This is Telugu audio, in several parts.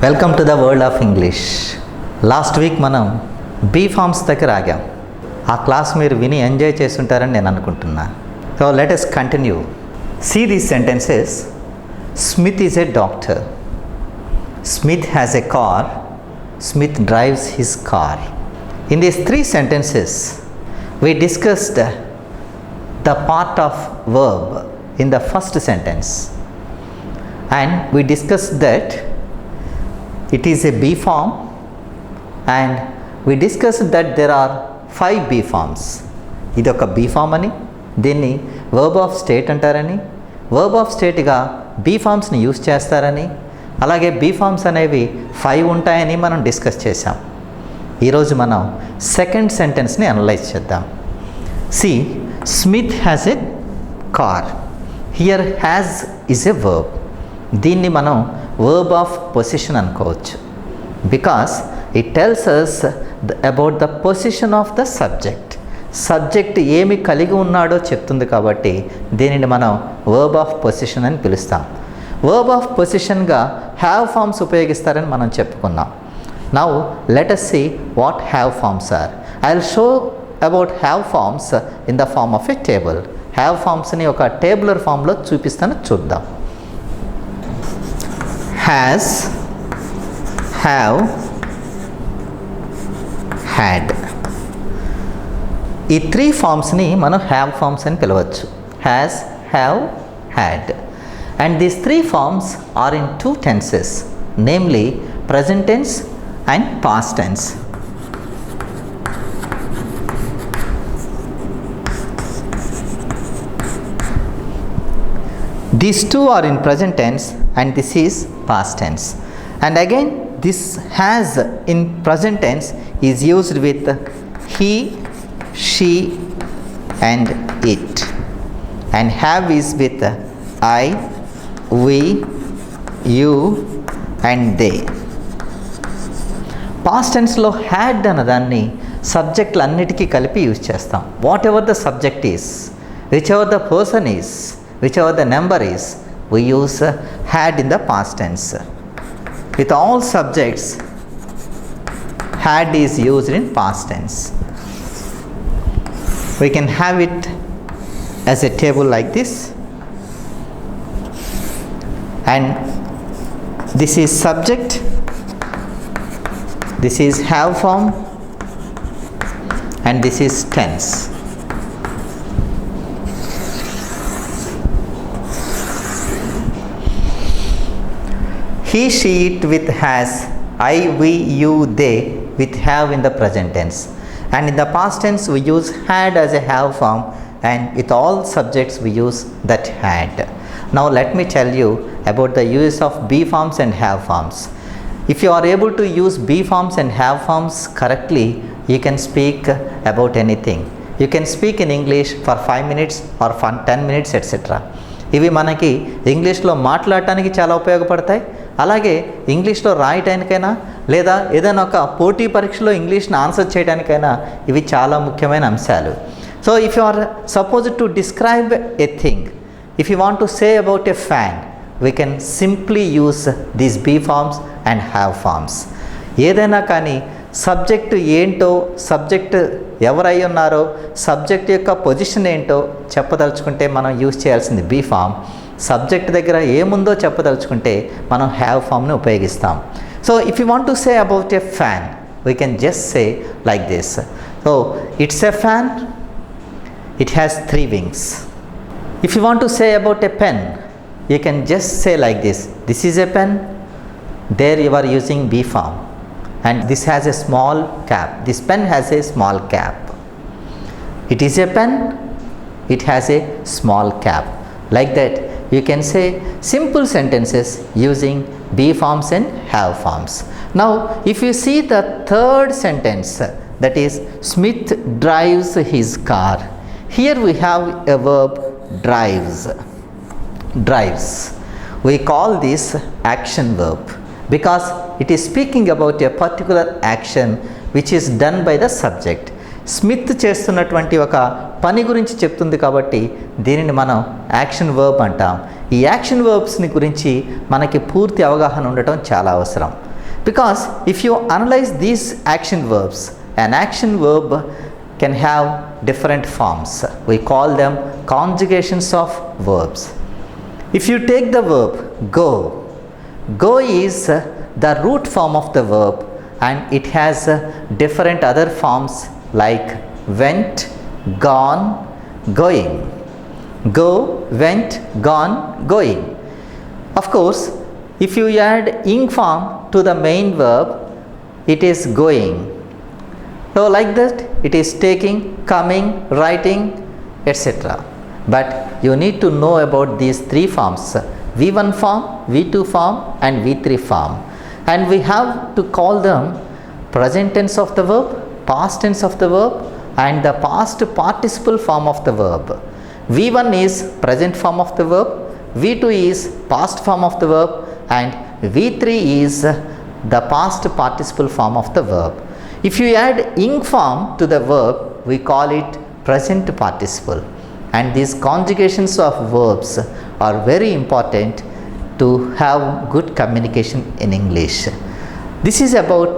Welcome to the world of English. Last week మనం బీ ఫార్మ్స్ దగ్గర ఆగాం. ఆ క్లాస్ మీరు విని ఎంజాయ్ చేస్తుంటారని నేను అనుకుంటున్నా. So let us continue. See these sentences. Smith is a doctor. Smith has a car. Smith drives his car. In these three sentences, we discussed the part of verb in the first sentence, and we discussed that it is a B form, and we discussed that there are 5 B forms. ఇది ఒక B form అని, దీన్ని verb of state అంటారని, verb of state గా B forms ని యూస్ చేస్తారని, అలాగే B forms అనేవి 5 ఉంటాయని మనం డిస్కస్ చేసాం. ఈరోజు మనం సెకండ్ సెంటెన్స్ని అనలైజ్ చేద్దాం. See, Smith has a car. Here has is a verb. దీన్ని మనం వర్బ్ ఆఫ్ పొజిషన్ అనుకోవచ్చు. Because it tells us about the possession of the subject. Subject ఏమి కలిగి ఉన్నాడో చెప్తుంది కాబట్టి దీనిని మనం వర్బ్ ఆఫ్ పొజిషన్ అని పిలుస్తాం. వర్బ్ ఆఫ్ పొజిషన్గా హ్యావ్ ఫార్మ్స్ ఉపయోగిస్తారని మనం చెప్పుకున్నాం. Now let us see what have forms are. I will show about have forms in the form of a table. Have forms ni oka tabular form lo చూపిస్తాను, చూద్దాం. Has, have, had. ఈ 3 forms ని మనం have forms అని పిలవచ్చు. Has, have, had. And these 3 forms are in 2 tenses, namely present tense and past tense. These 2 are in present tense and this is past tense. And again this has in present tense is used with he, she and it, and have is with I, we, you and they. Past టెన్స్లో హ్యాడ్ అన్నదాన్ని సబ్జెక్టులు అన్నిటికీ కలిపి యూజ్ చేస్తాం. Whatever the subject is, whichever the person is, whichever the number is, we use had in the past tense. With all subjects had is used in past tense. We can have it as a table like this, and this is subject. This is have form and this is tense. He, she, it with has, I, we, you, they with have in the present tense. And in the past tense we use had as a have form, and with all subjects we use that had. Now let me tell you about the use of be forms and have forms. If you are able to use be forms and have forms correctly, you can speak about anything. You can speak in English for 5 minutes or for 10 minutes etc. ఇవి మనకి ఇంగ్లీష్లో మాట్లాడటానికి చాలా ఉపయోగపడతాయి. అలాగే ఇంగ్లీష్లో రాయటానికైనా లేదా ఏదైనా ఒక పోటీ పరీక్షలో ఇంగ్లీష్ని ఆన్సర్ చేయడానికైనా ఇవి చాలా ముఖ్యమైన అంశాలు. So if you are supposed to describe a thing, if you want to say about a fan, we can simply use these be forms and have forms. ఏదైనా కానీ సబ్జెక్టు ఏంటో, సబ్జెక్ట్ ఎవరై ఉన్నారో, సబ్జెక్ట్ యొక్క పొజిషన్ ఏంటో చెప్పదలుచుకుంటే మనం యూజ్ చేయాల్సింది బీ ఫామ్. సబ్జెక్ట్ దగ్గర ఏముందో చెప్పదలుచుకుంటే మనం హ్యావ్ ఫామ్ని ఉపయోగిస్తాం. So if you want to say about a fan, we can just say like this. So it's a fan, it has 3 wings. If you want to say about a pen, you can just say like this. This is a pen. There you are using be form, and this has a small cap. This pen has a small cap. It is a pen. It has a small cap. Like that you can say simple sentences using be forms and have forms. Now if you see the third sentence, that is Smith drives his car. Here we have a verb drives. Drives. We call this action verb because it is speaking about a particular action which is done by the subject. Smith చేస్తున్నటువంటి ఒక పని గురించి చెప్తుంది కాబట్టి దీనిని మనం యాక్షన్ వర్బ్ అంటాం. ఈ యాక్షన్ వర్బ్స్ని గురించి మనకి పూర్తి అవగాహన ఉండటం చాలా అవసరం. Because if you analyze these action verbs, an action verb can have different forms. We call them conjugations of verbs. If you take the verb go, go is the root form of the verb, and it has different other forms like went, gone, going. Go, went, gone, going. Of course, if you add ing form to the main verb, it is going. So like that, it is taking, coming, writing, etc. But you need to know about these three forms: V1 form, V2 form, and V3 form. And we have to call them present tense of the verb, past tense of the verb, and the past participle form of the verb. V1 is present form of the verb, V2 is past form of the verb, and V3 is the past participle form of the verb. If you add ing form to the verb, we call it present participle. And these conjugations of verbs are very important to have good communication in English. This is about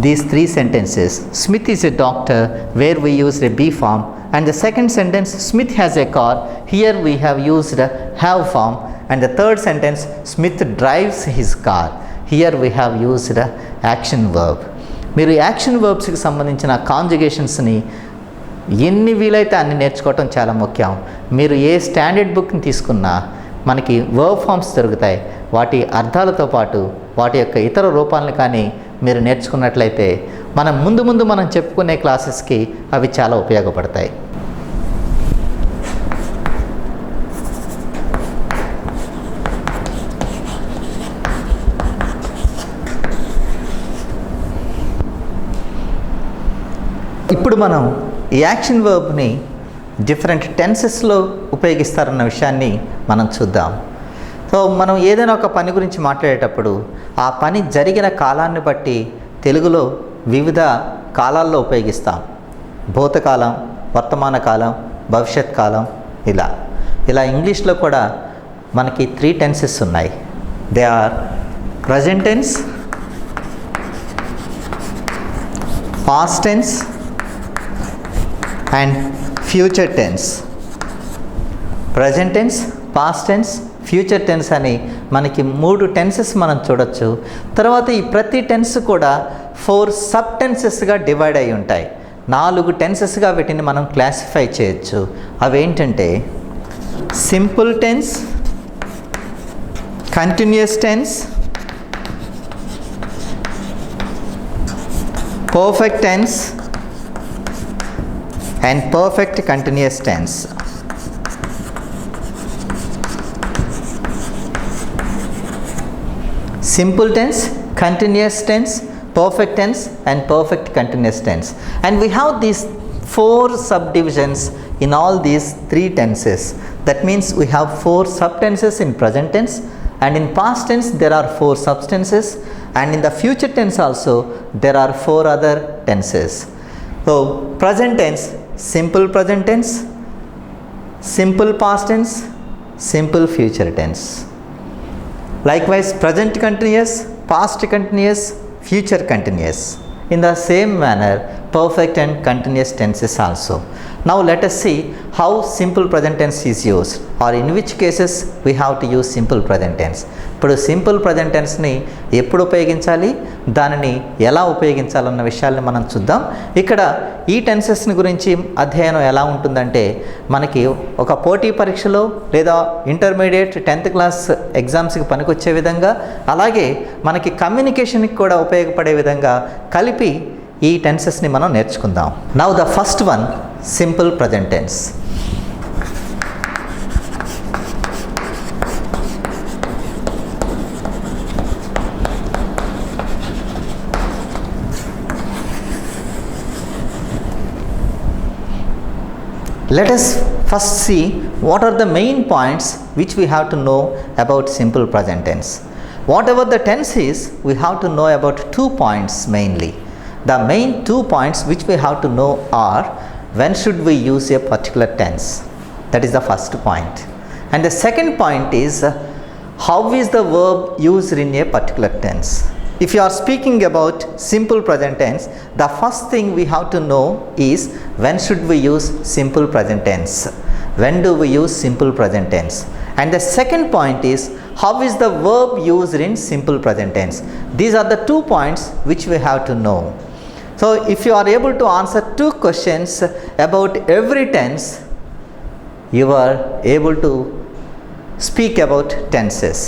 these three sentences. Smith is a doctor, where we used a be form, and the second sentence, Smith has a car, here we have used a have form, and the third sentence, Smith drives his car, here we have used a action verb. మీరు యాక్షన్ వర్బ్స్కి సంబంధించిన కాంజుగేషన్స్ని ఎన్ని వీలైతే అన్ని నేర్చుకోవటం చాలా ముఖ్యం. మీరు ఏ స్టాండర్డ్ బుక్ని తీసుకున్నా మనకి వర్బ్ ఫామ్స్ దొరుకుతాయి. వాటి అర్థాలతో పాటు వాటి యొక్క ఇతర రూపాలను కానీ మీరు నేర్చుకున్నట్లయితే మనం ముందు మనం చెప్పుకునే క్లాసెస్కి అవి చాలా ఉపయోగపడతాయి. ఇప్పుడు మనం ఈ యాక్షన్ వర్బ్ని డిఫరెంట్ టెన్సెస్లో ఉపయోగిస్తారన్న విషయాన్ని మనం చూద్దాం. సో మనం ఏదైనా ఒక పని గురించి మాట్లాడేటప్పుడు ఆ పని జరిగిన కాలాన్ని బట్టి తెలుగులో వివిధ కాలాల్లో ఉపయోగిస్తాం. భూతకాలం, వర్తమాన కాలం, భవిష్యత్ కాలం, ఇలా ఇంగ్లీష్లో కూడా మనకి 3 టెన్సెస్ ఉన్నాయి. They are present tense, past tense and future tense. Present tense, past tense, future tense అని మనకి 3 టెన్సెస్ మనం చూడొచ్చు. తర్వాత ఈ ప్రతి టెన్స్ కూడా 4 సబ్ టెన్సెస్గా డివైడ్ అయి ఉంటాయి. 4 టెన్సెస్గా వీటిని మనం క్లాసిఫై చేయొచ్చు. అవేంటంటే simple tense, continuous tense, perfect tense and perfect continuous tense. Simple tense, continuous tense, perfect tense and perfect continuous tense. And we have these 4 subdivisions in all these 3 tenses. That means we have 4 subtenses in present tense, and in past tense there are 4 subtenses, and in the future tense also there are 4 other tenses. So present tense, simple present tense, simple past tense, simple future tense. Likewise, present continuous, past continuous, future continuous. In the same manner, perfect and continuous tenses also. Now let us see how simple present tense is used, or in which cases we have to use simple present tense. ఇప్పుడు సింపుల్ ప్రజెంట్ టెన్స్ని ఎప్పుడు ఉపయోగించాలి, దానిని ఎలా ఉపయోగించాలన్న విషయాల్ని మనం చూద్దాం. ఇక్కడ ఈ టెన్సెస్ని గురించి అధ్యయనం ఎలా ఉంటుందంటే, మనకి ఒక పోటీ పరీక్షలో లేదా ఇంటర్మీడియట్ 10th క్లాస్ ఎగ్జామ్స్కి పనికొచ్చే విధంగా, అలాగే మనకి కమ్యూనికేషన్కి కూడా ఉపయోగపడే విధంగా కలిపి ఈ టెన్సెస్ని మనం నేర్చుకుందాం. Now the first one, simple present tense. Let us first see what are the main points which we have to know about simple present tense. Whatever the tense is, we have to know about 2 points mainly. The main 2 points which we have to know are, when should we use a particular tense? That is the first point. And the second point is, how is the verb used in a particular tense? if you are speaking about simple present tense, the first thing we have to know is when should we use simple present tense. When do we use simple present tense? And the second point is, how is the verb used in simple present tense? These are the 2 points which we have to know. So if you are able to answer 2 questions about every tense, you are able to speak about tenses.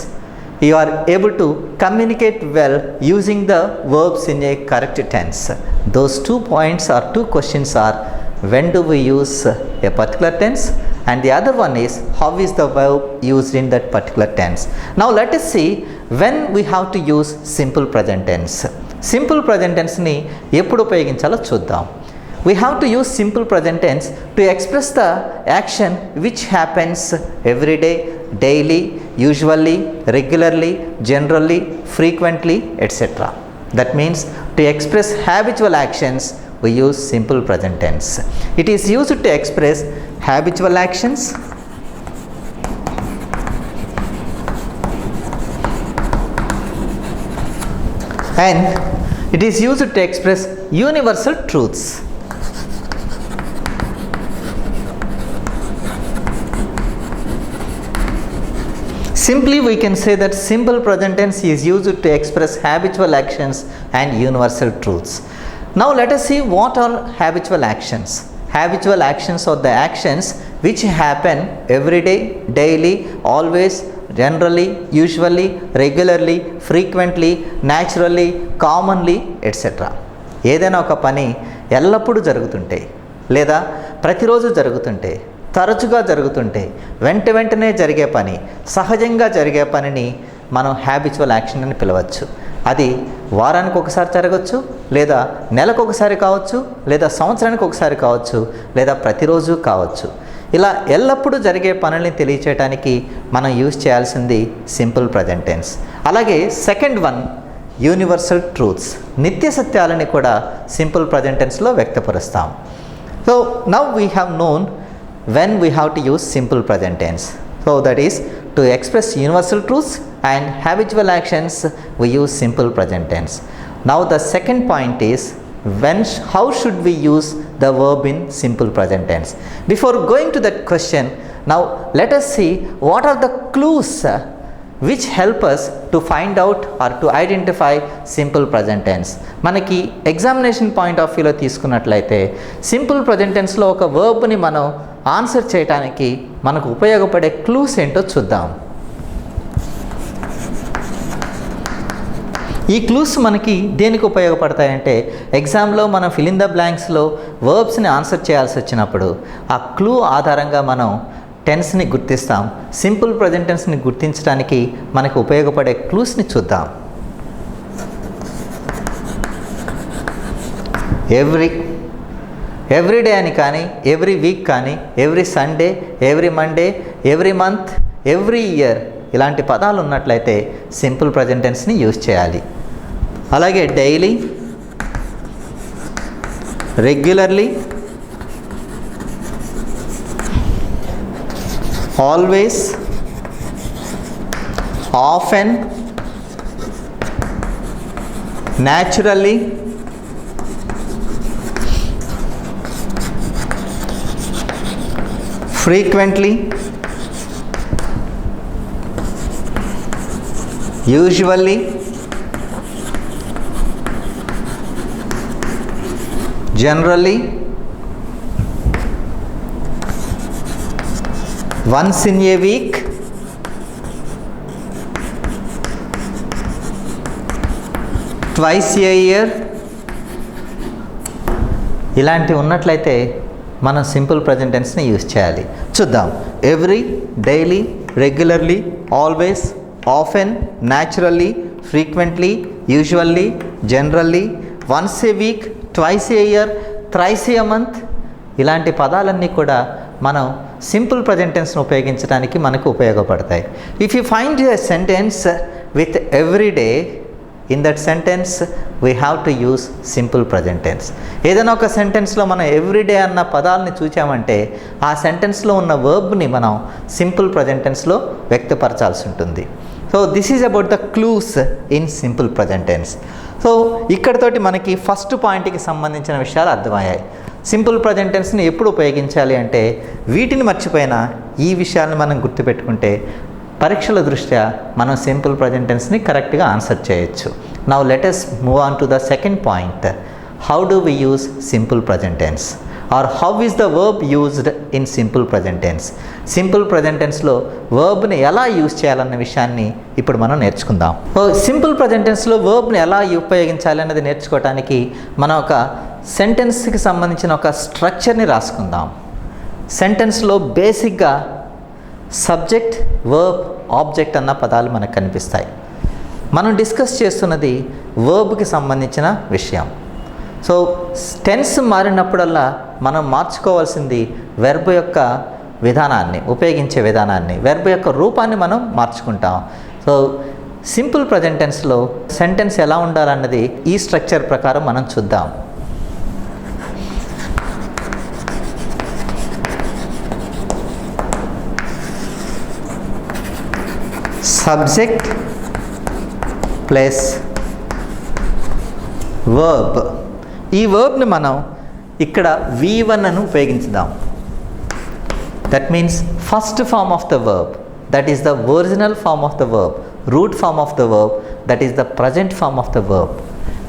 You are able to communicate well using the verbs in a correct tense. Those 2 points or 2 questions are, when do we use a particular tense, and the other one is, how is the verb used in that particular tense. Now let us see when we have to use simple present tense. Simple present tense ni eppudu upayoginchalo chuddam. We have to use simple present tense to express the action which happens every day, daily, usually, regularly, generally, frequently, etc. That means to express habitual actions, we use simple present tense. It is used to express habitual actions and it is used to express universal truths. Simply we can say that simple present tense is used to express habitual actions and universal truths. Now let us see what are habitual actions. Habitual actions are the actions which happen every day, daily, always, generally, usually, regularly, frequently, naturally, commonly, etc. ఏదైనా ఒక పని ఎల్లప్పుడూ జరుగుతుంటాయి, లేదా ప్రతిరోజు జరుగుతుంటాయి, తరచుగా జరుగుతుంటాయి, వెంటనే జరిగే పని, సహజంగా జరిగే పనిని మనం హ్యాబిచువల్ యాక్షన్ అని పిలవచ్చు. అది వారానికి ఒకసారి జరగవచ్చు, లేదా నెలకు ఒకసారి కావచ్చు, లేదా సంవత్సరానికి ఒకసారి కావచ్చు, లేదా ప్రతిరోజు కావచ్చు. ఇలా ఎల్లప్పుడూ జరిగే పనుల్ని తెలియచేయడానికి మనం యూజ్ చేయాల్సింది సింపుల్ ప్రజెంట్ టెన్స్. అలాగే సెకండ్ వన్, యూనివర్సల్ ట్రూత్స్. నిత్య సత్యాలని కూడా సింపుల్ ప్రజెంట్ టెన్స్లో వ్యక్తపరుస్తాం. So now we have known when we have to use simple present tense. So that is, to express universal truths and habitual actions, we use simple present tense. Now the second point is, how should we use the verb in simple present tense? Before going to that question, now let us see what are the clues which help us to find out or to identify simple present tense. మనకి ఎగ్జామినేషన్ పాయింట్ ఆఫ్ వ్యూలో తీసుకున్నట్లయితే సింపుల్ ప్రజెంట్ టెన్స్లో ఒక వర్బ్ని మనం ఆన్సర్ చేయడానికి మనకు ఉపయోగపడే క్లూస్ ఏంటో చూద్దాం. ఈ క్లూస్ మనకి దేనికి ఉపయోగపడతాయంటే, ఎగ్జామ్లో మనం ఫిల్ ఇన్ ద బ్లాంక్స్లో వర్బ్స్ని ఆన్సర్ చేయాల్సి వచ్చినప్పుడు ఆ క్లూ ఆధారంగా మనం టెన్స్ని గుర్తిస్తాం. సింపుల్ ప్రజెంట్ టెన్స్ని గుర్తించడానికి మనకు ఉపయోగపడే క్లూస్ని చూద్దాం. ఎవ్రీ డే అని కానీ, ఎవ్రీ వీక్ కానీ, every Sunday, every Monday, every month, every year ఇలాంటి పదాలు ఉన్నట్లయితే సింపుల్ ప్రజెంట్ టెన్స్ని యూజ్ చేయాలి. అలాగే daily, regularly, always, often, naturally, frequently, usually, generally, once in a week, twice a year. ఇలాంటివి ఉన్నట్లయితే మనం సింపుల్ ప్రజెంట్ టెన్స్ని యూజ్ చేయాలి. చూద్దాం. Every, daily, regularly, always, often, naturally, frequently, usually, generally, once a week, twice a year, thrice a month ఇలాంటి పదాలన్నీ కూడా మనం సింపుల్ ప్రజెంట్ టెన్స్ను ఉపయోగించడానికి మనకు ఉపయోగపడతాయి. If you find a sentence with every day, in that sentence we have to use simple present tense. ఏదైనా ఒక సెంటెన్స్లో మనం ఎవ్రీడే అన్న పదాలని చూచామంటే ఆ సెంటెన్స్లో ఉన్న వర్బ్ని మనం సింపుల్ ప్రజెంట్ టెన్స్లో వ్యక్తపరచాల్సి ఉంటుంది. So this is about the clues in simple present tense. So ఇక్కడితోటి మనకి ఫస్ట్ పాయింట్కి సంబంధించిన విషయాలు అర్థమయ్యాయి. సింపుల్ ప్రజెంట్ టెన్స్ని ఎప్పుడు ఉపయోగించాలి అంటే, వీటిని మర్చిపోయినా ఈ విషయాలను మనం గుర్తుపెట్టుకుంటే పరీక్షల దృష్ట్యా మనం సింపుల్ ప్రజెంట్ టెన్స్ని కరెక్ట్గా ఆన్సర్ చేయొచ్చు. Now let us move on to the second point. How do we use simple present tense or how is the verb used in simple present tense. Simple present టెన్స్లో వర్బ్ని ఎలా యూజ్ చేయాలన్న విషయాన్ని ఇప్పుడు మనం నేర్చుకుందాం. సింపుల్ ప్రజెంట్ టెన్స్లో వర్బ్ని ఎలా ఉపయోగించాలి అన్నది నేర్చుకోవడానికి మనం ఒక సెంటెన్స్కి సంబంధించిన ఒక స్ట్రక్చర్ని రాసుకుందాం. సెంటెన్స్లో బేసిక్గా సబ్జెక్ట్, వర్బ్, ఆబ్జెక్ట్ అన్న పదాలు మనకు కనిపిస్తాయి. మనం డిస్కస్ చేస్తున్నది వర్బ్కి సంబంధించిన విషయం. సో టెన్స్ మారినప్పుడల్లా మనం మార్చుకోవాల్సింది వెర్బ్ యొక్క విధానాన్ని, ఉపయోగించే విధానాన్ని, వెర్బ్ యొక్క రూపాన్ని మనం మార్చుకుంటాం. సో సింపుల్ ప్రజెంట్ టెన్స్లో సెంటెన్స్ ఎలా ఉండాలన్నది ఈ స్ట్రక్చర్ ప్రకారం మనం చూద్దాం. Subject plus verb. ఈ వర్బ్ని మనం ఇక్కడ V1 అని ఉపయోగించుదాం. That means first form of the verb, that is the original form of the verb, root form of the verb, that is the present form of the verb.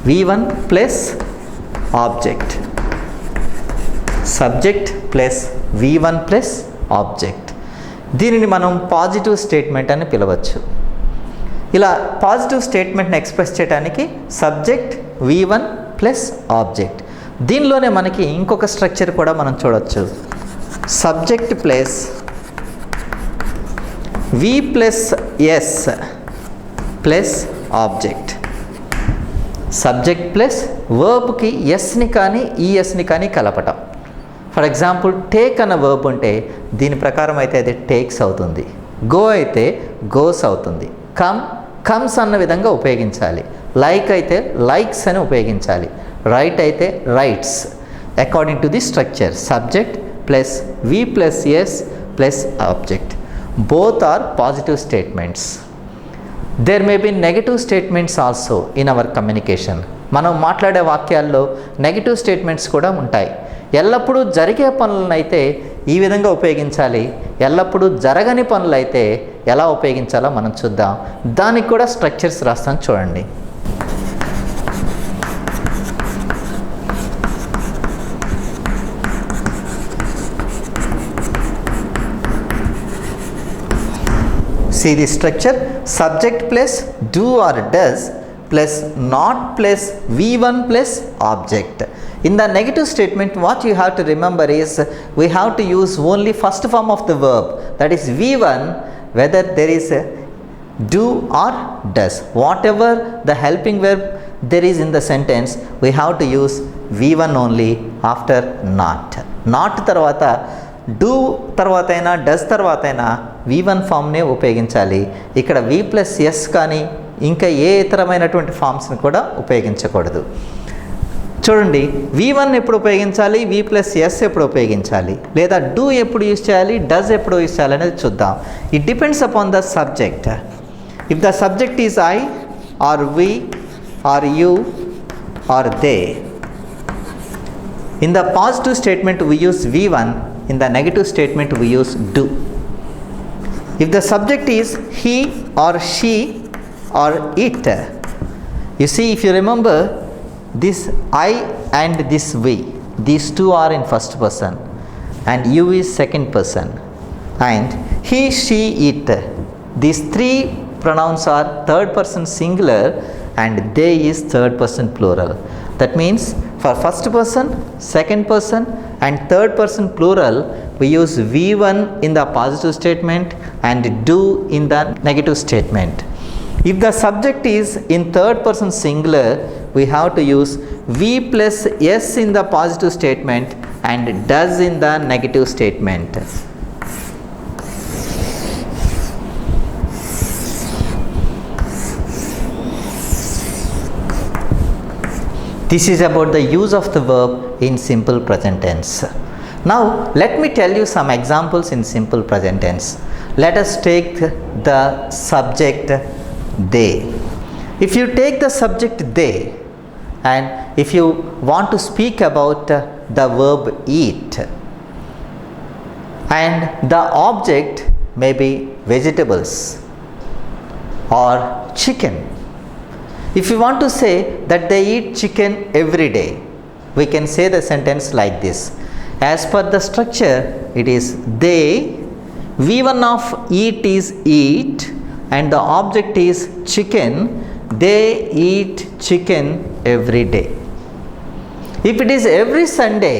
V1 plus object, subject plus V1 plus object. దీనిని మనం పాజిటివ్ స్టేట్మెంట్ అని పిలవచ్చు. ఇలా పాజిటివ్ స్టేట్మెంట్ని ఎక్స్ప్రెస్ చేయడానికి సబ్జెక్ట్ V1 ప్లస్ ఆబ్జెక్ట్. దీనిలోనే మనకి ఇంకొక స్ట్రక్చర్ కూడా మనం చూడవచ్చు. Subject plus V plus S plus object. Subject plus వర్బ్కి ఎస్ని కానీ ఈఎస్ని కానీ కలపటం. ఫర్ ఎగ్జాంపుల్ టేక్ అన్న వర్బ్ ఉంటే దీని ప్రకారం అయితే అది టేక్స్ అవుతుంది, గో అయితే గోస్ అవుతుంది, కమ్స్ అన్న విధంగా ఉపయోగించాలి, లైక్ అయితే లైక్స్ అని ఉపయోగించాలి, రైట్ అయితే writes. According to the structure subject plus V plus S plus object. Both are positive statements. There may be negative statements also in our communication. మనం మాట్లాడే వాక్యాల్లో నెగటివ్ స్టేట్మెంట్స్ కూడా ఉంటాయి. ఎల్లప్పుడూ జరిగే పనులనైతే ఈ విధంగా ఉపయోగించాలి, ఎల్లప్పుడూ జరగని పనులైతే ఎలా ఉపయోగించాలో మనం చూద్దాం. దానికి కూడా స్ట్రక్చర్స్ రాస్తాను చూడండి. See the structure. Subject plus do or does plus not plus V1 plus object. In the negative statement, what you have to remember is we have to use only first form of the verb, that is V1, whether there is a do or does. Whatever the helping verb there is in the sentence, we have to use V1 only after not. Not tarvata do తర్వాతైనా డస్ తర్వాతైనా V1 ఫామ్నే ఉపయోగించాలి. ఇక్కడ V ప్లస్ ఎస్ కానీ ఇంకా ఏ ఇతరమైనటువంటి ఫామ్స్ని కూడా ఉపయోగించకూడదు. చూడండి, V1 ఎప్పుడు ఉపయోగించాలి, V ప్లస్ ఎస్ ఎప్పుడు ఉపయోగించాలి, లేదా డూ ఎప్పుడు యూజ్ చేయాలి, డస్ ఎప్పుడు యూజ్ చేయాలి అనేది చూద్దాం. It depends upon the subject. If the subject is I or we or you or they, in the positive statement we use V1, in the negative statement we use do. If the subject is he or she or it, you see, if you remember, this I and this we, these two are in first person and you is second person, and he, she, it, these three pronouns are third person singular and they is third person plural. That means for first person, second person and third person plural, we use V1 in the positive statement and do in the negative statement. If the subject is in third person singular, we have to use V plus S in the positive statement and does in the negative statement. This is about the use of the verb in simple present tense. Now let me tell you some examples in simple present tense. Let us take the subject they. If you take the subject they, and if you want to speak about the verb eat, and the object may be vegetables or chicken. If you want to say that they eat chicken every day, we can say the sentence like this. As per the structure, it is they, V1 of eat is eat, and the object is chicken. They eat chicken every day. If it is every Sunday,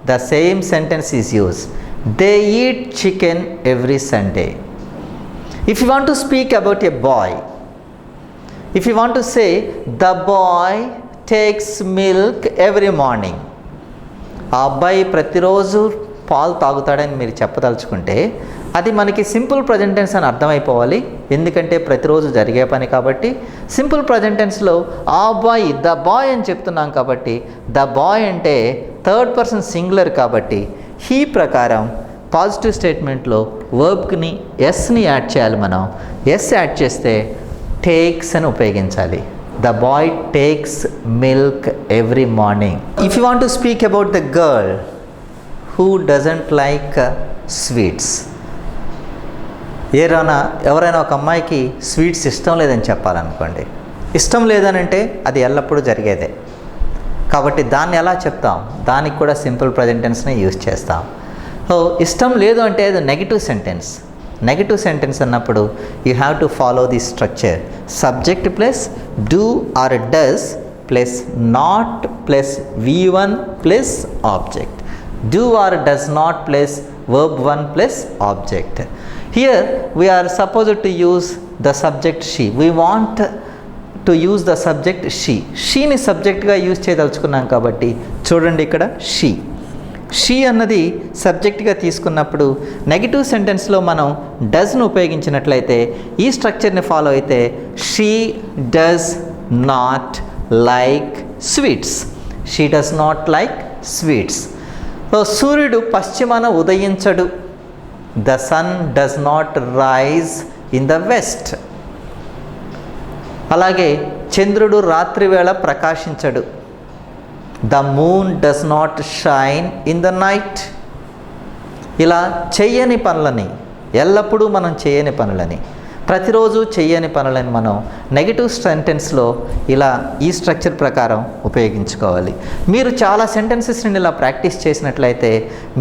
the same sentence is used. They eat chicken every Sunday. If you want to speak about a boy, if you want to say the boy takes milk every morning, ఆ అబ్బాయి ప్రతిరోజు పాలు తాగుతాడని మీరు చెప్పదలుచుకుంటే అది మనకి సింపుల్ ప్రజెంట్ టెన్స్ అని అర్థమైపోవాలి. ఎందుకంటే ప్రతిరోజు జరిగే పని కాబట్టి సింపుల్ ప్రజెంట్ టెన్స్లో ఆ అబ్బాయి ద బాయ్ అని చెప్తున్నాం కాబట్టి ద బాయ్ అంటే థర్డ్ పర్సన్ సింగులర్ కాబట్టి హీ ప్రకారం పాజిటివ్ స్టేట్మెంట్లో వర్బ్ని ఎస్ని యాడ్ చేయాలి. మనం ఎస్ యాడ్ చేస్తే టేక్స్ అని ఉపయోగించాలి. The boy takes milk every morning. If you want to speak about the girl who doesn't like sweets, ఎవరైనా ఒక అమ్మాయికి స్వీట్స్ ఇష్టం లేదని చెప్పాలనుకోండి. ఇష్టం లేదనంటే అది ఎల్లప్పుడూ జరిగేదే కాబట్టి దాన్ని ఎలా చెప్తాం? దానికి కూడా సింపుల్ ప్రజెంట్ టెన్స్ని యూజ్ చేస్తాం. సో ఇష్టం లేదు అంటే అది నెగిటివ్ సెంటెన్స్. నెగిటివ్ సెంటెన్స్ అన్నప్పుడు you have to follow the structure. Subject plus do or does plus not plus V1 plus object. Do or does not plus verb 1 plus object. Here we are supposed to use the subject she. We want to use the subject she. షీని సబ్జెక్ట్గా యూజ్ చేయదలుచుకున్నాం కాబట్టి చూడండి ఇక్కడ షీ. షీ అన్నది సబ్జెక్ట్గా తీసుకున్నప్పుడు నెగిటివ్ సెంటెన్స్లో మనం డస్ను ఉపయోగించినట్లయితే ఈ స్ట్రక్చర్ని ఫాలో అయితే she does not like sweets. She does not like sweets. So సూర్యుడు పశ్చిమాన ఉదయించడు. The sun does not rise in the west. అలాగే చంద్రుడు రాత్రి వేళ ప్రకాశించడు. The moon does not shine in the night. ఇలా చెయ్యని పనులని, ఎల్లప్పుడూ మనం చేయని పనులని, ప్రతిరోజు చెయ్యని పనులని మనం నెగిటివ్ సెంటెన్స్లో ఇలా ఈ స్ట్రక్చర్ ప్రకారం ఉపయోగించుకోవాలి. మీరు చాలా సెంటెన్సెస్ని ఇలా ప్రాక్టీస్ చేసినట్లయితే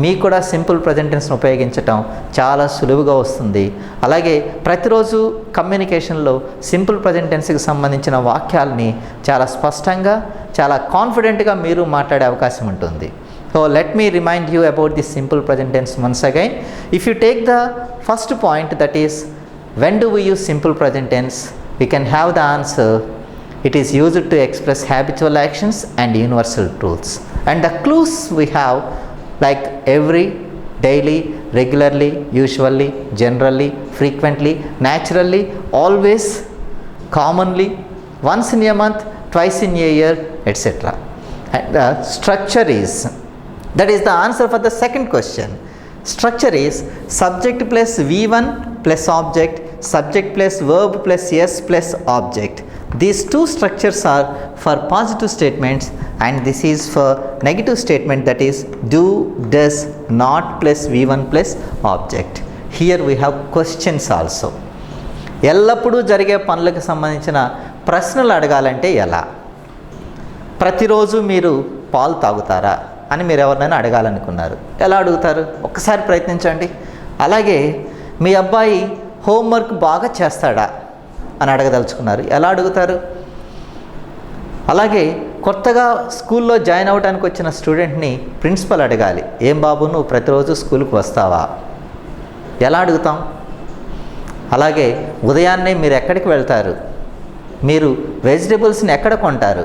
మీకు కూడా సింపుల్ ప్రజెంట్ టెన్స్ని ఉపయోగించటం చాలా సులువుగా వస్తుంది. అలాగే ప్రతిరోజు కమ్యూనికేషన్లో సింపుల్ ప్రజెంట్ టెన్స్కి సంబంధించిన వాక్యాలని చాలా స్పష్టంగా, చాలా కాన్ఫిడెంట్గా మీరు మాట్లాడే అవకాశం ఉంటుంది. So let me remind you about this simple present tense once again. If you take the first point, that is, when do we use simple present tense, we can have the answer. It is used to express habitual actions and universal truths. And the clues we have, like every, daily, regularly, usually, generally, frequently, naturally, always, commonly, once in a month, twice in a year, etc. And the structure is, that is the answer for the second question. Structure is subject plus V1 plus object, subject plus verb plus S plus object. These two structures are for positive statements, and this is for negative statement, that is do, does, not plus V1 plus object. Here we have questions also. ఎల్లప్పుడూ జరిగే పనులకు సంబంధించిన ప్రశ్నలు అడగాలంటే ఎలా? ప్రతిరోజు మీరు పాలు తాగుతారా అని మీరు ఎవరినైనా అడగాలనుకున్నారు. ఎలా అడుగుతారు? ఒక్కసారి ప్రయత్నించండి. అలాగే మీ అబ్బాయి హోంవర్క్ బాగా చేస్తాడా అని అడగదలుచుకున్నారు. ఎలా అడుగుతారు? అలాగే కొత్తగా స్కూల్లో జాయిన్ అవ్వడానికి వచ్చిన స్టూడెంట్ని ప్రిన్సిపల్ అడగాలి, ఏం బాబు నువ్వు ప్రతిరోజు స్కూల్కి వస్తావా? ఎలా అడుగుతాం? అలాగే ఉదయాన్నే మీరు ఎక్కడికి వెళ్తారు? మీరు వెజిటేబుల్స్ని ఎక్కడ కొంటారు?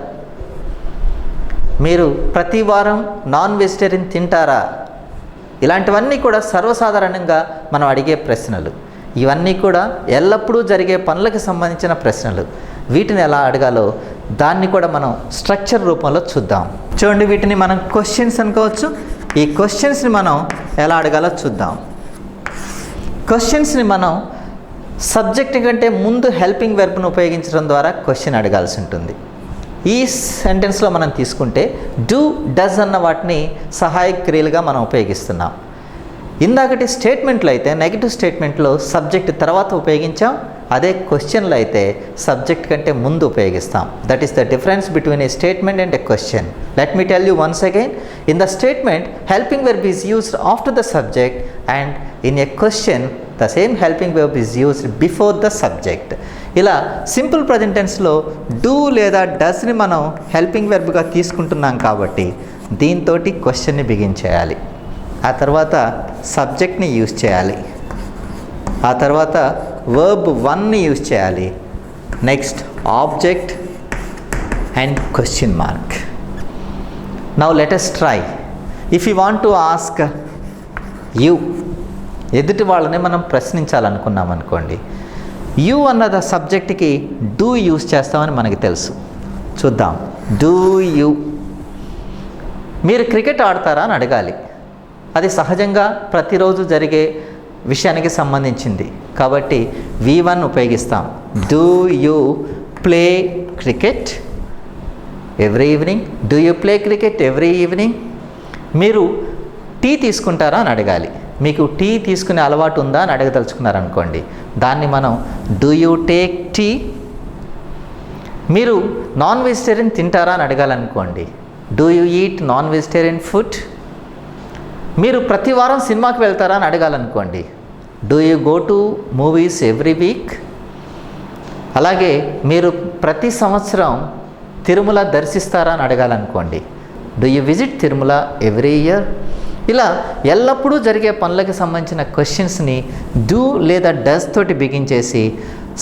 మీరు ప్రతి వారం నాన్ వెజిటేరియన్ తింటారా? ఇలాంటివన్నీ కూడా సర్వసాధారణంగా మనం అడిగే ప్రశ్నలు. ఇవన్నీ కూడా ఎల్లప్పుడూ జరిగే పనులకు సంబంధించిన ప్రశ్నలు. వీటిని ఎలా అడగాలో దాన్ని కూడా మనం స్ట్రక్చర్ రూపంలో చూద్దాం. చూడండి, వీటిని మనం క్వశ్చన్స్ అనుకోవచ్చు. ఈ క్వశ్చన్స్ని మనం ఎలా అడగాలో చూద్దాం. క్వశ్చన్స్ని మనం సబ్జెక్ట్ కంటే ముందు హెల్పింగ్ వెర్బ్ను ఉపయోగించడం ద్వారా క్వశ్చన్ అడగాల్సి ఉంటుంది. ఈ సెంటెన్స్లో మనం తీసుకుంటే డూ, డస్ అన్న వాటిని సహాయక క్రియలుగా మనం ఉపయోగిస్తున్నాం. ఇందాకటి స్టేట్మెంట్లో అయితే నెగటివ్ స్టేట్మెంట్లో సబ్జెక్ట్ తర్వాత ఉపయోగించాం, అదే క్వశ్చన్లో అయితే సబ్జెక్ట్ కంటే ముందు ఉపయోగిస్తాం. That is the difference between A statement and A question. Let me tell you once again. In the statement helping verb is used after the subject and in a question the same helping verb is used before the subject. ఇలా సింపుల్ ప్రజెంట్ టెన్స్లో డూ లేదా డస్ని మనం హెల్పింగ్ వెర్బ్గా తీసుకుంటున్నాం కాబట్టి దీంతో క్వశ్చన్ని బిగిన్ చేయాలి. ఆ తర్వాత సబ్జెక్ట్ని యూజ్ చేయాలి. ఆ తర్వాత వర్బ్ 1ని యూజ్ చేయాలి. Next object and question mark. Now let us try. If you want to ask you, ఎదుటి వాళ్ళని మనం ప్రశ్నించాలనుకున్నాం అనుకోండి, యూ అన్నది సబ్జెక్ట్కి డూ యూజ్ చేస్తామని మనకి తెలుసు. చూద్దాం. డూ యూ, మీరు క్రికెట్ ఆడతారా అని అడగాలి. అది సహజంగా ప్రతిరోజు జరిగే విషయానికి సంబంధించింది కాబట్టి V1 ఉపయోగిస్తాం. Do you play cricket every evening? Do you play cricket every evening? మీరు టీ తీసుకుంటారా అని అడగాలి. మీకు టీ తీసుకునే అలవాటు ఉందా అని అడగదలుచుకున్నారనుకోండి, దాన్ని మనం డూ యూ టేక్ టీ. మీరు నాన్ వెజిటేరియన్ తింటారా అని అడగాలనుకోండి, do you eat non vegetarian food? మీరు ప్రతి వారం సినిమాకి వెళ్తారా అని అడగాలనుకోండి, do you go to movies every week? అలాగే మీరు ప్రతి సంవత్సరం తిరుమల దర్శిస్తారా అని అడగాలనుకోండి, do you visit Tirumala every year? ఇలా ఎల్లప్పుడూ జరిగే పనులకు సంబంధించిన క్వశ్చన్స్ని డూ లేదా డస్ తోటి బిగించేసి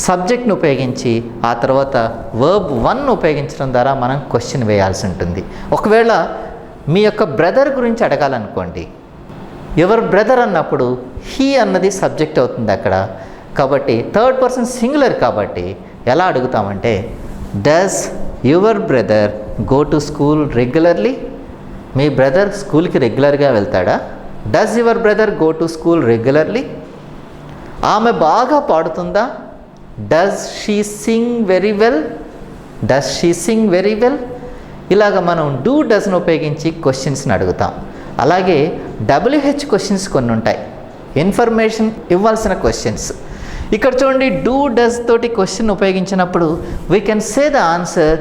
సబ్జెక్ట్ను ఉపయోగించి ఆ తర్వాత వర్బ్ 1 ఉపయోగించడం ద్వారా మనం క్వశ్చన్ వేయాల్సి ఉంటుంది. ఒకవేళ మీ యొక్క బ్రదర్ గురించి అడగాలనుకోండి, ఎవర్ బ్రదర్ అన్నప్పుడు హీ అన్నది సబ్జెక్ట్ అవుతుంది అక్కడ. కాబట్టి థర్డ్ పర్సన్ సింగులర్ కాబట్టి ఎలా అడుగుతామంటే, does your brother go to school regularly? మీ బ్రదర్ స్కూల్కి రెగ్యులర్గా వెళ్తాడా? Does your brother go to school regularly? ఆమె బాగా పాడుతుందా? Does she sing very well? Does she sing very well? ఇలాగ మనం డూ డస్ను ఉపయోగించి క్వశ్చన్స్ని అడుగుతాం. అలాగే WH క్వశ్చన్స్ కొన్ని ఉంటాయి, ఇన్ఫర్మేషన్ ఇవ్వాల్సిన క్వశ్చన్స్. ఇక్కడ చూడండి, డూ డస్ తోటి క్వశ్చన్ ఉపయోగించినప్పుడు we can say the answer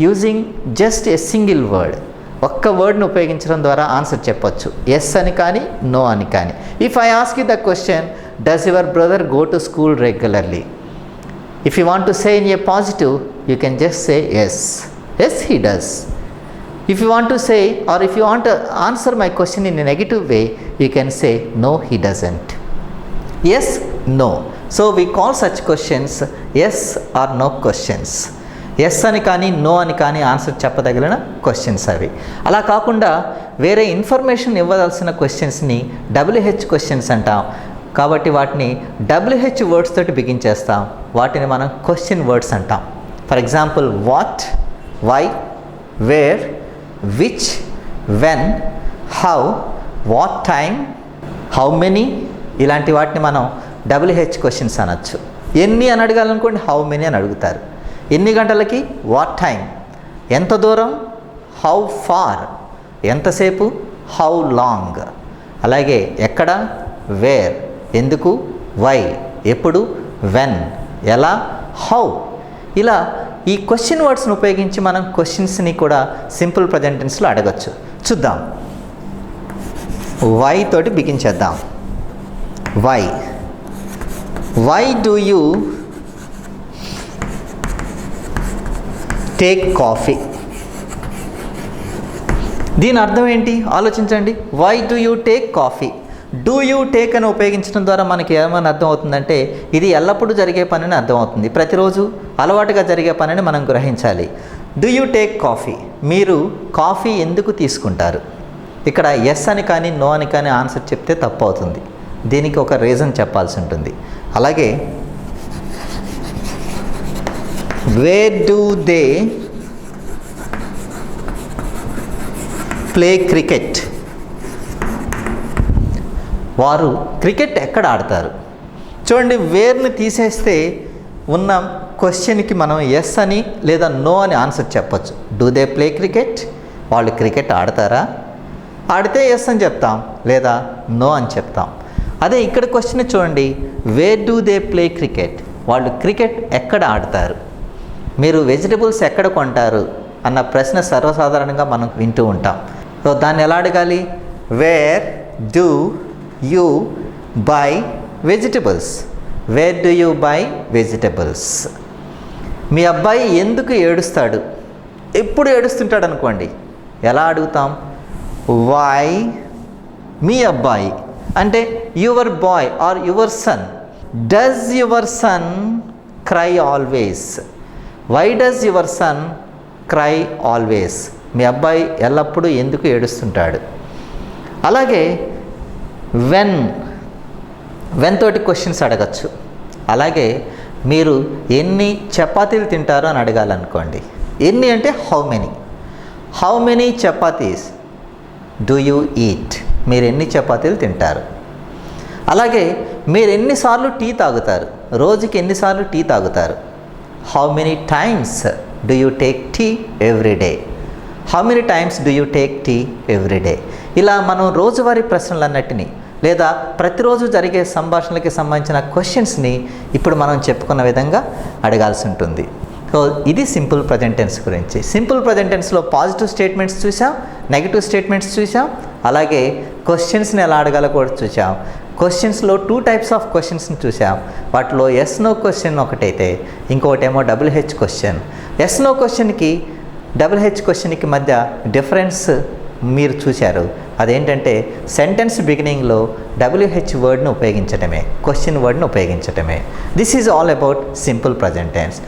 using just a single word. ఒక్క వర్డ్ని ఉపయోగించడం ద్వారా ఆన్సర్ చెప్పొచ్చు, ఎస్ అని కానీ నో అని కానీ. If I ask you the question, does your brother go to school regularly? If you want to say in a positive, you can just say yes, yes he does. If you want to say, or if you want to answer my question in a negative way, you can say no, he doesn't. Yes, no. So we call such questions yes or no questions. Yes అని కానీ నో అని కానీ ఆన్సర్ చెప్పదగిన క్వశ్చన్స్ అవి. అలా కాకుండా వేరే ఇన్ఫర్మేషన్ ఇవ్వవలసిన క్వశ్చన్స్ని WH క్వశ్చన్స్ అంటాం. కాబట్టి వాటిని WH వర్డ్స్ తోటి బిగించేస్తాం. వాటిని మనం క్వశ్చన్ వర్డ్స్ అంటాం. For example what, why, where, which, when, how, what time, how many, ఇలాంటి వాటిని మనం WH క్వశ్చన్స్ అనొచ్చు. ఎన్ని అని అడగాలనుకోండి, హౌ మెనీ అని అడుగుతారు. ఎన్ని గంటలకి, వాట్ టైం, ఎంత దూరం, హౌ ఫార్, ఎంతసేపు, హౌ లాంగ్. అలాగే ఎక్కడ, వేర్, ఎందుకు, వై, ఎప్పుడు, వెన్, ఎలా, హౌ. ఇలా ఈ క్వశ్చన్ వర్డ్స్ని ఉపయోగించి మనం క్వశ్చన్స్ని కూడా సింపుల్ ప్రజెంట్ టెన్స్లో అడగచ్చు. చూద్దాం. వై తోటి బిగించేద్దాం. Why, why do you take coffee? దీని అర్థం ఏంటి ఆలోచించండి. Why do you take coffee? Do you take అని ఉపయోగించడం ద్వారా మనకి ఏమైనా అర్థం అవుతుందంటే ఇది ఎల్లప్పుడూ జరిగే పనిని అర్థం అవుతుంది. ప్రతిరోజు అలవాటుగా జరిగే పనిని మనం గ్రహించాలి. Do you take coffee? మీరు కాఫీ ఎందుకు తీసుకుంటారు? ఇక్కడ ఎస్ అని కానీ నో అని కానీ ఆన్సర్ చెప్తే తప్పు అవుతుంది. దీనికి ఒక రీజన్ చెప్పాల్సి ఉంటుంది. అలాగే where do they play cricket? వారు క్రికెట్ ఎక్కడ ఆడతారు? చూడండి, వేర్ని తీసేస్తే ఉన్న క్వశ్చన్కి మనం ఎస్ అని లేదా నో అని ఆన్సర్ చెప్పచ్చు. Do they play cricket? వాళ్ళు క్రికెట్ ఆడతారా? ఆడితే ఎస్ అని చెప్తాం, లేదా నో అని చెప్తాం. అదే ఇక్కడ క్వశ్చన్ చూడండి, where do they play cricket? వాళ్ళు క్రికెట్ ఎక్కడ ఆడతారు? మీరు వెజిటబుల్స్ ఎక్కడ కొంటారు అన్న ప్రశ్న సర్వసాధారణంగా మనం వింటూ ఉంటాం. సో దాన్ని ఎలా అడగాలి? Where do you buy vegetables? Where do you buy vegetables? మీ అబ్బాయి ఎందుకు ఏడుస్తాడు? ఎప్పుడు ఏడుస్తుంటాడు అనుకోండి, ఎలా అడుగుతాం? వై? మీ అబ్బాయి అంటే your boy or your son. Does your son cry always? Why does your son cry always? మీ అబ్బాయి ఎల్లప్పుడూ ఎందుకు ఏడుస్తుంటాడు? అలాగే వెన్ తోటి క్వశ్చన్స్ అడగచ్చు. అలాగే మీరు ఎన్ని చపాతీలు తింటారో అని అడగాలనుకోండి. ఎన్ని అంటే how many chapatis do you eat? మీరు ఎన్ని చపాతీలు తింటారు? అలాగే మీరు ఎన్నిసార్లు టీ తాగుతారు? రోజుకి ఎన్నిసార్లు టీ తాగుతారు? How many times do you take tea every day? How many times do you take tea every day? ఇలా మనం రోజువారీ ప్రశ్నలన్నిటినీ లేదా ప్రతిరోజు జరిగే సంభాషణలకి సంబంధించిన క్వశ్చన్స్ని ఇప్పుడు మనం చెప్పుకున్న విధంగా అడగాల్సి ఉంటుంది. సో ఇది సింపుల్ ప్రజెంట్ టెన్స్ గురించి. సింపుల్ ప్రజెంట్ టెన్స్లో పాజిటివ్ స్టేట్మెంట్స్ చూసాం, నెగిటివ్ స్టేట్మెంట్స్ చూసాం, అలాగే క్వశ్చన్స్ని ఎలా అడగాలో కూడా చూసాం. క్వశ్చన్స్లో 2 టైప్స్ ఆఫ్ క్వశ్చన్స్ని చూసాం. వాటిలో ఎస్ నో క్వశ్చన్ ఒకటైతే ఇంకొకటేమో WH క్వశ్చన్. ఎస్ నో క్వశ్చన్కి WH క్వశ్చన్కి మధ్య డిఫరెన్స్ మీరు చూశారు. అదేంటంటే సెంటెన్స్ బిగినింగ్లో WH వర్డ్ను ఉపయోగించటమే, క్వశ్చన్ వర్డ్ను ఉపయోగించటమే. This is all about simple present tense.